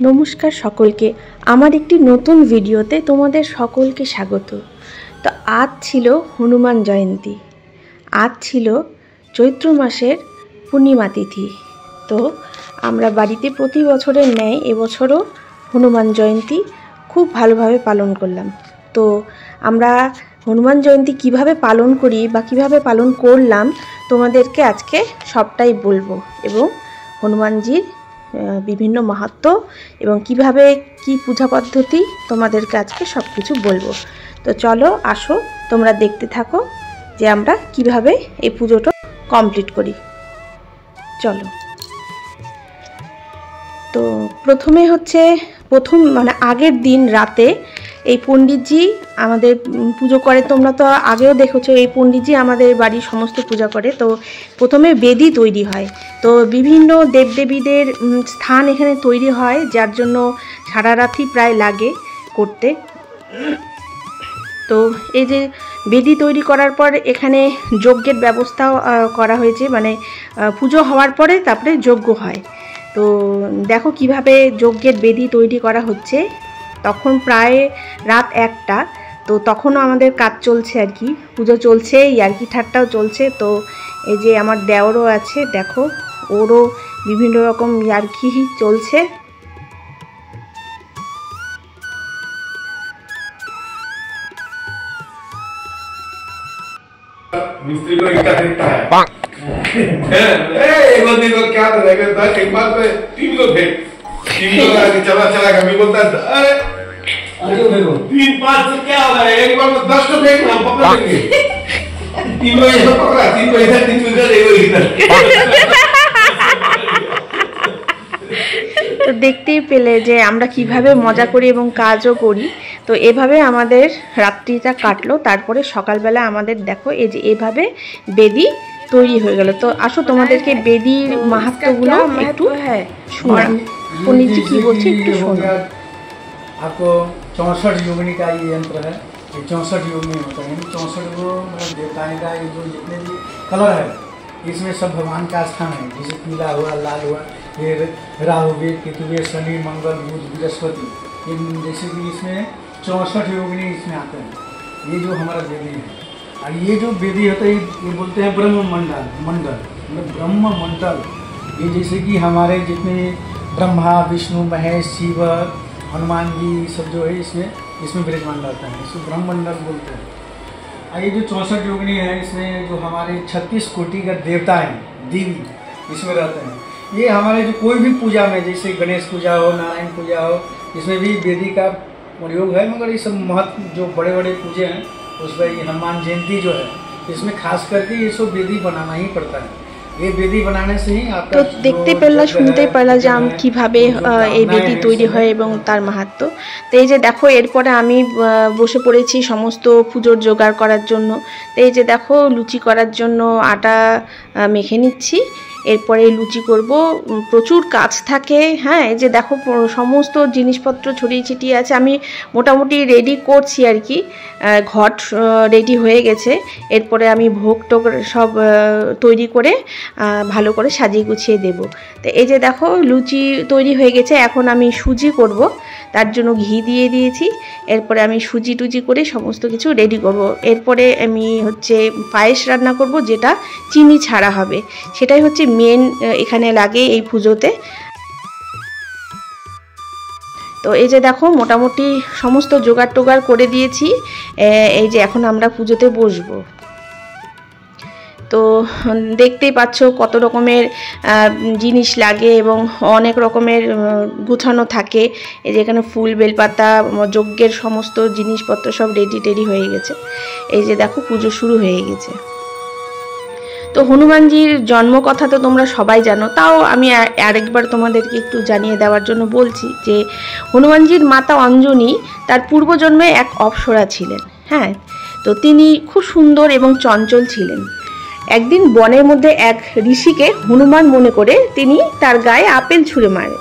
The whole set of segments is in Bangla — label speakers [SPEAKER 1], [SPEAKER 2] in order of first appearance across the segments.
[SPEAKER 1] নমস্কার সকলকে, আমার একটি নতুন ভিডিওতে তোমাদের সকলকে স্বাগত। তো আজ ছিল হনুমান জয়ন্তী, আজ ছিল চৈত্র মাসের পূর্ণিমা তিথি। তো আমরা বাড়িতে প্রতি বছরের ন্যায় এবছরও হনুমান জয়ন্তী খুব ভালোভাবে পালন করলাম। তো আমরা হনুমান জয়ন্তী কিভাবে পালন করি বা কিভাবে পালন করলাম তোমাদেরকে আজকে সবটাই বলবো, এবং হনুমানজির বিভিন্ন মাহাত্ম্য এবং কিভাবে কি পূজা পদ্ধতি তোমাদেরকে আজকে সব কিছু বলবো। তো চলো আসো তোমরা দেখতে থাকো যে আমরা কিভাবে এই পুজোটা কমপ্লিট করি। চলো। তো প্রথমে হচ্ছে আগের দিন রাতে এই পণ্ডিতজি আমাদের পুজো করে। তোমরা তো আগেও দেখেছো এই পণ্ডিতজি আমাদের বাড়ির সমস্ত পূজা করে। তো প্রথমে বেদি তৈরি হয়, তো বিভিন্ন দেবদেবীদের স্থান এখানে তৈরি হয়, যার জন্য সারা রাত্রি প্রায় লাগে করতে। তো এই যে বেদি তৈরি করার পর এখানে যজ্ঞের ব্যবস্থাও করা হয়েছে, মানে পুজো হওয়ার পরে তারপরে যজ্ঞ হয়। তো দেখো কিভাবে যজ্ঞের বেদি তৈরি করা হচ্ছে। তখন প্রায় রাত 1টা, তো তখনও আমাদের কাজ চলছে আর কি, পুজো চলছে, ইয়ার্কি ঠাট্টাও চলছে। তো এই যে আমার দেওরও আছে, দেখো ওরও বিভিন্ন রকম ইয়ার্কি চলছে।
[SPEAKER 2] मिस्त्री को इतना देखता है एक बंदी को क्या रहेगा, एक बार पे 3 लोग थे, 3 लोग आके चला चला कभी बोलता अरे देखो 3-5 से क्या हो रहा है, एक बार में 10 को देखना पकड़ लेंगे, 3 को ऐसा पकड़ा, 3 को इधर, 3 को इधर, एक को इधर।
[SPEAKER 1] তো দেখতেই পেলে যে আমরা কিভাবে মজা করি এবং কাজও করি। তো এভাবে আমাদের রাত্রিটা কাটলো। তারপরে সকালবেলা আমাদের দেখো এই যে এভাবে বেদি তৈরি হয়ে গেল। তো আসো তোমাদেরকে বেদির মাহাত্ম্যগুলো একটু শোনা, পণ্ডিতজি কি বলছে একটু শোনা।
[SPEAKER 3] आपको 64 योगिनी का ये यंत्र है, ये 64 योगिनी होता है, 64 को देवताएं का ये जो जितने भी कलर है इसमें सब भगवान का स्थान है। जैसे पीला हुआ, लाल हुआ, ये राहु वेद, केतु वेद, शनि, मंगल, बुध, बृहस्पति, ये जैसे कि इसमें 64 योगिनी इसमें आते हैं। ये जो हमारा वेदी है, और ये जो वेदी होता है ये बोलते हैं ब्रह्म मंडल, मतलब ब्रह्म मंडल। ये जैसे कि हमारे जितने ब्रह्मा, विष्णु, महेश, शिव, हनुमान जी सब जो है इसमें विराजमान रहता है, इसको ब्रह्म मंडल बोलते हैं। और ये जो 64 योगिनी है इसमें जो हमारे 36 कोटि का देवता है, देवी इसमें रहते हैं। ये हमारे जो कोई भी पूजा में, जैसे गणेश पूजा हो, नारायण पूजा हो, इसमें भी वेदी का प्रयोग है। मगर ये सब महत्व जो बड़े बड़े पूजे हैं उसमें ये हनुमान जयंती जो है इसमें खास करके ये सब वेदी बनाना ही पड़ता है। ये বেদি বানানো से ही आपका
[SPEAKER 1] তো দেখতে পেলা, শুনতে পেলা যে আমি কিভাবে এই বেদি তৈরি হয় এবং তার মাহাত্ম্য। তো এই যে দেখো এরপরে আমি বসে পড়েছি সমস্ত পুজোর জোগাড় করার জন্য। তো এই যে দেখো লুচি করার জন্য আটা মেখে নিচ্ছি, এরপরে লুচি করব। প্রচুর কাজ থাকে, হ্যাঁ। এই যে দেখো সমস্ত জিনিসপত্র ছড়িয়ে ছিটিয়ে আছে, আমি মোটামুটি রেডি করছি আর কি। ঘট রেডি হয়ে গেছে, এরপরে আমি ভোগ টোগ সব তৈরি করে ভালো করে সাজিয়ে গুছিয়ে দেব। তো এই যে দেখো লুচি তৈরি হয়ে গেছে, এখন আমি সুজি করব, তার জন্য ঘি দিয়ে দিয়েছি। এরপরে আমি সুজি টুজি করে সমস্ত কিছু রেডি করব। এরপরে আমি হচ্ছে পায়েস রান্না করব, যেটা চিনি ছাড়া হবে, সেটাই হচ্ছে মেন এখানে লাগে এই পুজোতে। তো এই যে দেখো মোটামুটি সমস্ত জোগাড় টোগাড় করে দিয়েছি। এই যে এখন আমরা পুজোতে বসবো। তো দেখতেই পাচ্ছ কত রকমের জিনিস লাগে এবং অনেক রকমের গুছানো থাকে। এই যে এখানে ফুল, বেলপাতা, যজ্ঞের সমস্ত জিনিসপত্র সব রেডি হয়ে গেছে। এই যে দেখো পুজো শুরু হয়ে গেছে। তো হনুমানজির জন্ম কথা তো তোমরা সবাই জানো, তাও আমি আরেকবার তোমাদেরকে একটু জানিয়ে দেওয়ার জন্য বলছি যে হনুমানজির মাতা অঞ্জনী তার পূর্বজন্মে এক অপ্সরা ছিলেন, হ্যাঁ। তো তিনি খুব সুন্দর এবং চঞ্চল ছিলেন। একদিন বনের মধ্যে এক ঋষিকে হনুমান মনে করে তিনি তার গায়ে আপেল ছুঁড়ে মারে।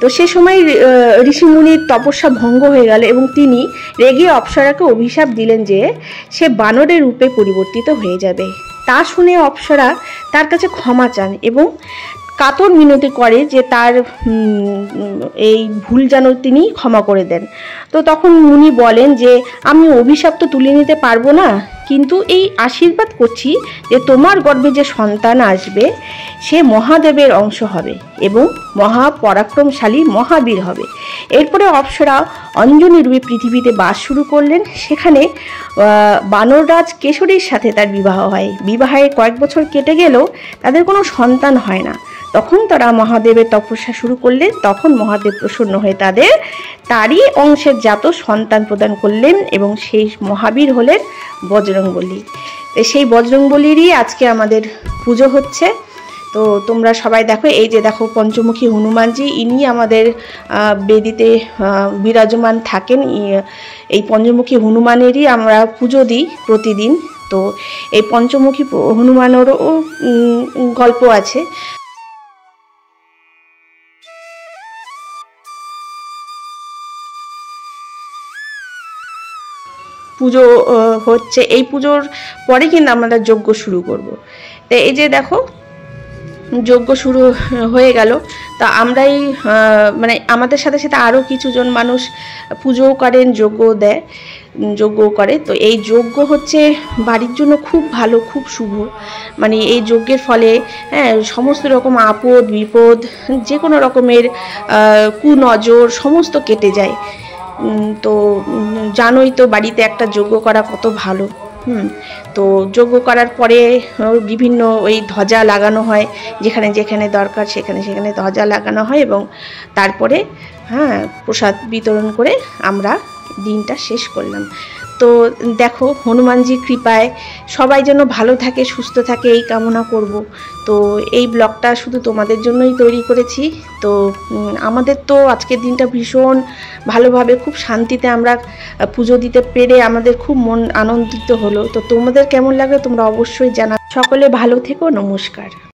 [SPEAKER 1] তো সে সময় ঋষিমুনির তপস্যা ভঙ্গ হয়ে গেল এবং তিনি রেগে অপ্সরাকে অভিশাপ দিলেন যে সে বানরের রূপে পরিবর্তিত হয়ে যাবে। তা শুনে অপ্সরা তার কাছে ক্ষমা চান এবং কাতর মিনতি করে যে তার এই ভুল যেন তিনি ক্ষমা করে দেন। তো তখন মুনি বলেন যে আমি অভিশাপ তো তুলে নিতে পারবো না, কিন্তু এই আশীর্বাদ করছি যে তোমার গর্ভে যে সন্তান আসবে সে মহাদেবের অংশ হবে এবং মহাপরাক্রমশালী মহাবীর হবে। এরপরে অপ্সরা অঞ্জনী রূপে পৃথিবীতে বাস শুরু করলেন। সেখানে বানররাজ কেশরীর সাথে তার বিবাহ হয়। বিবাহের কয়েক বছর কেটে গেলেও তাদের কোনো সন্তান হয় না। তখন তারা মহাদেবের তপস্যা শুরু করলেন। তখন মহাদেব প্রসন্ন হয়ে তারই অংশের জাত সন্তান প্রদান করলেন এবং সেই মহাবীর হলেন বজরংবলী। সেই বজরংবলীরই আজকে আমাদের পুজো হচ্ছে। তো তোমরা সবাই দেখো, এই যে দেখো পঞ্চমুখী হনুমানজি, ইনি আমাদের বেদিতে বিরাজমান থাকেন। এই পঞ্চমুখী হনুমানেরই আমরা পুজো দিই প্রতিদিন। তো এই পঞ্চমুখী হনুমানেরও গল্প আছে। পুজো হচ্ছে, এই পুজোর পরে কিন্তু আমরা যজ্ঞ শুরু করব। তো এই যে দেখো যজ্ঞ শুরু হয়ে গেল। তা আমরাই মানে আমাদের সাথে সাথে আরও কিছুজন মানুষ পুজোও করেন, যজ্ঞও করে। তো এই যজ্ঞ হচ্ছে বাড়ির জন্য খুব ভালো, খুব শুভ। মানে এই যজ্ঞের ফলে সমস্ত রকম আপদ বিপদ, যে কোনো রকমের কুনজর সমস্ত কেটে যায়। তো জানোই তো বাড়িতে একটা যজ্ঞ করা কত ভালো। তো যজ্ঞ করার পরে বিভিন্ন ওই ধ্বজা লাগানো হয়, যেখানে যেখানে দরকার সেখানে সেখানে ধ্বজা লাগানো হয় এবং তারপরে প্রসাদ বিতরণ করে আমরা দিনটা শেষ করলাম। তো দেখো হনুমানজির কৃপায় সবাই যেন ভালো থাকে, সুস্থ থাকে, এই কামনা করব। তো এই ব্লগটা শুধু তোমাদের জন্যই তৈরি করেছি। তো আমাদের তো আজকের দিনটা ভীষণ ভালোভাবে খুব শান্তিতে আমরা পুজো দিতে পেরে আমাদের খুব মন আনন্দিত হলো। তো তোমাদের কেমন লাগলো তোমরা অবশ্যই জানা। সকলে ভালো থেকো, নমস্কার।